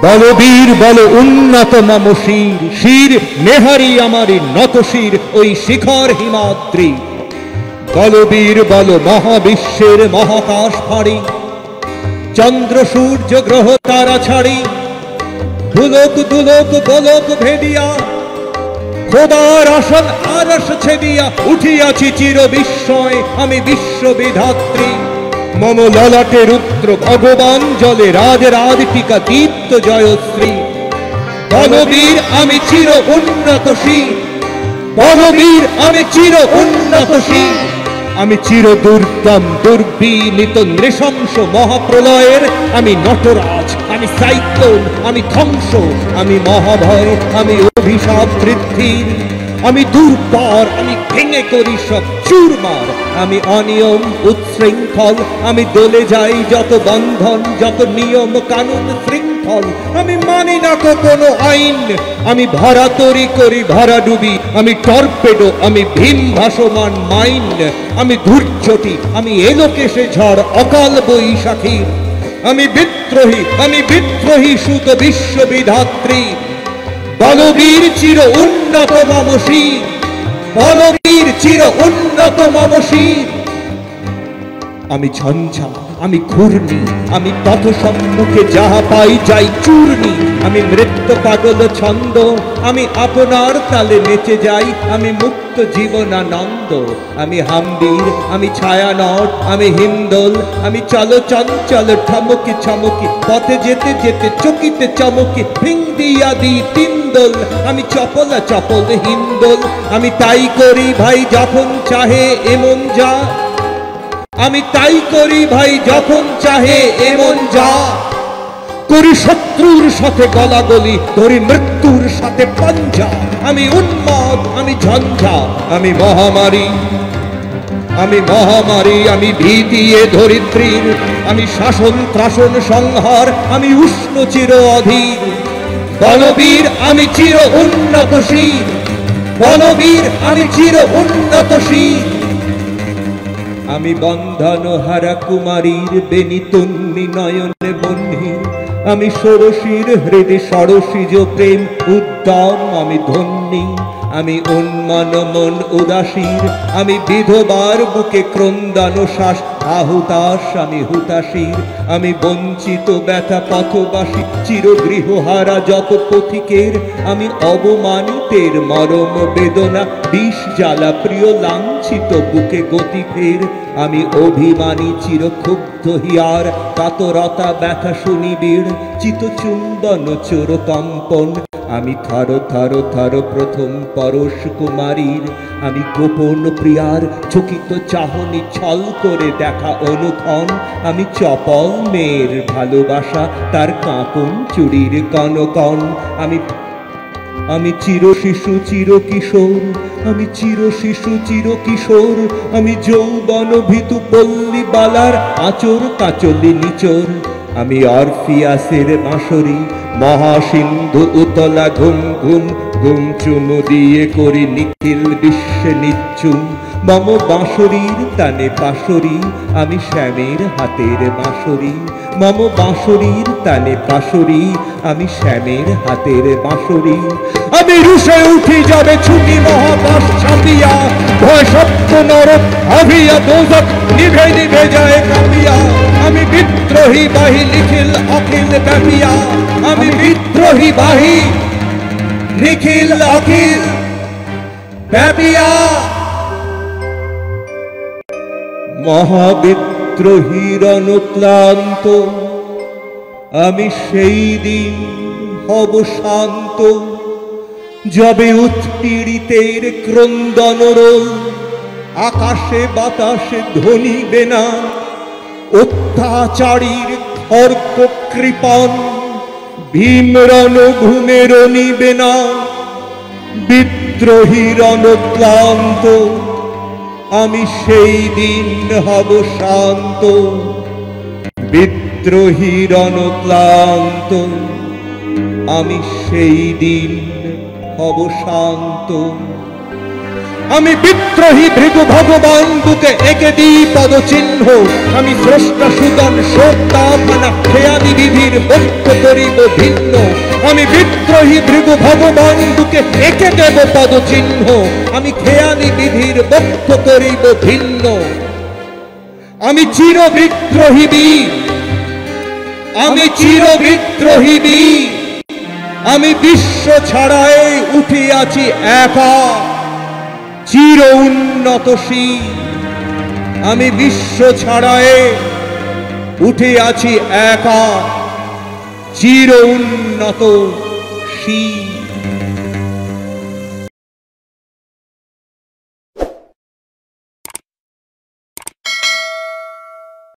বলবীর বল উন্নত মম শির, শির নেহারি আমারি নত শির ওই শিখর হিমাদ্রি। বলবীর বল মহাবিশ্বের মহাকাশ ফাড়ি, চন্দ্র সূর্য গ্রহ তারা ছাড়ি, দুলোক দুলোক গোলক ভেদিয়া খোদার আসন আরশ ছেদিয়া উঠিয়াছি চির বিস্ময় আমি বিশ্ববিধাত্রী। মম ললাটে রুদ্র ভগবান জলে রাজ রাজ টিকা দীপ্ত জয়শ্রী। বলবীর আমি চির উন্নতশীল, বলবীর আমি চির উন্নতশীল। আমি চির দুর্গম দুর্বিনীত নৃশংস মহাপ্রলয়ের আমি নটরাজ, আমি সাইক্লোন, আমি ধ্বংস, আমি মহাভয়, আমি অভিশাপ বৃদ্ধির, আমি দুর্বার, আমি ভেঙে করি সব চুরমার, আমি অনিয়ম উচ্ছৃঙ্খল, আমি দলে যাই যত বন্ধন যত নিয়ম কানুন শৃঙ্খল। আমি মানি না কোনো আইন, আমি ভরা তরি করি ভরা ডুবি, আমি টর্পেডো, আমি ভীম ভাসমান মাইন, আমি ধূর্যটি, আমি এলোকেশে ঝড় অকাল বৈশাখী, আমি বিদ্রোহী সুত বিশ্ববিধাত্রী। বলবীর চির উন্নত মম শির, বলবীর চির উন্নত মম শির। আমি ঝঞ্ঝা, আমি ঘূর্ণি, আমি পথ সম্মুখে যাহা পাই যাই চূর্ণি, আমি নৃত্য পাগল ছন্দ, আমি আপনার তালে নেচে যাই, আমি মুক্ত জীবনানন্দ। আমি হাম্বির, আমি ছায়ানট, আমি হিন্দোল, আমি চলো চঞ্চল ঠমকি ছমকি, পথে যেতে যেতে চকিতে চমকি ফিং দিয়া দি তিনদোল। আমি চপলা চপল হিন্দোল, আমি তাই করি ভাই যখন চাহে এমন যা, আমি তাই করি ভাই যখন চাহে এমন যা। করি শত্রুর সাথে গলাগলি, ধরি মৃত্যুর সাথে পাঞ্জা। আমি উন্মাদ, আমি ঝঞ্ঝা, আমি মহামারী, আমি মহামারী, আমি ভীতি এ ধরিত্রীর, আমি শাসন ত্রাসন সংহার, আমি উষ্ণ চির অধীর। বলবীর আমি চির উন্নতশীল, বলবীর আমি চির উন্নতশীল। আমি বন্ধন হারা কুমারীর বেনিতুন্নি নয়নে বহ্নি, আমি ষোড়শীর হৃদয় ষড়শীজ প্রেম উদ্যম আমি ধন্যী। আমি উন্মান মন উদাসীর, আমি বিধবার বুকে ক্রন্দন শ্বাস আহুতাস, আমি হুতাশীর, আমি বঞ্চিত ব্যথা পথবাসী চির গৃহহারা যত পথিকের, আমি অবমানিতের মরম বেদনা বিষ জ্বালা প্রিয় লাঞ্ছিত বুকে গতিকের। আমি অভিমানী চির ক্ষুব্ধ হিয়ার কাতরতা ব্যথা শুনিবিড় চিতচুম্বন চোর কম্পন। আমি থর থর থর প্রথম পরশ কুমারীর, আমি গোপন প্রিয়ার চকিত চাহনি ছল করে দেখা অনুক্ষণ। আমি চপল মেয়ের ভালোবাসা তার কাঁপন চুরির কনকন। আমি চির শিশু চির কিশোর, আমি চির শিশু চির কিশোর, আমি যৌবন ভীতু পল্লী বালার আচর কাচলি নিচর। আমি অরফিয়াসের বাঁশরি মহাসিন্ধু উতলা ঘুম ঘুম ঘুম চুমু দিয়ে করি নিখিল বিশ্বে নিচ্ছুম। মম বাঁশরীর তানে পাশরি, আমি শ্যামের হাতের বাঁশরি। মম বাঁশরীর তানে পাশরি, আমি শ্যামের হাতের বাঁশরি। আমি রুষে উঠি যাবে ছুটি মহাকাশ ছাপিয়া, ভয় সপ্ত নরক আভিয়া দোজক নিভে নিভে যায় কাঁপিয়া। আমি বিদ্রোহী বাহি নিখিল অখিল ব্যাপিয়া, আমি বিদ্রোহী বাহি নিখিল অখিল ব্যাপিয়া। মহাবিদ্রোহীর অনুক্লান্ত আমি সেই দিন হব শান্ত, যবে উৎপীড়িতের ক্রন্দনরোল আকাশে বাতাসে ধ্বনিবে না। অত্যাচারীর খর্গ কৃপণ ভীম রণভূমে রণিবে না। বিদ্রোহীর অনুক্লান্ত আমি সেই দিন হব শান্ত, বিদ্রোহীর অনুক্লান্ত আমি সেই দিন হব শান্ত। আমি বিদ্রোহী ভৃগু ভগবান বুকে এঁকে দিই পদচিহ্ন, আমি স্রষ্টা সুদন সত্যাপনা খেয়ালি বিধির বৈদ্যত করিব ভিন্ন। আমি বিদ্রোহী ভৃগু ভগবান বুকে এঁকে দেব পদচিহ্ন। আমি খেয়ালি বিধির বক্ষ করিব ভিন্ন। আমি চির বিদ্রোহী বীর, আমি চির বিদ্রোহী বীর। আমি বিশ্ব ছাড়াই উঠিয়াছি একা, চির উন্নতশীল। আমি বিশ্ব ছাড়াই উঠিয়াছি একা, চির উন্নতশীল।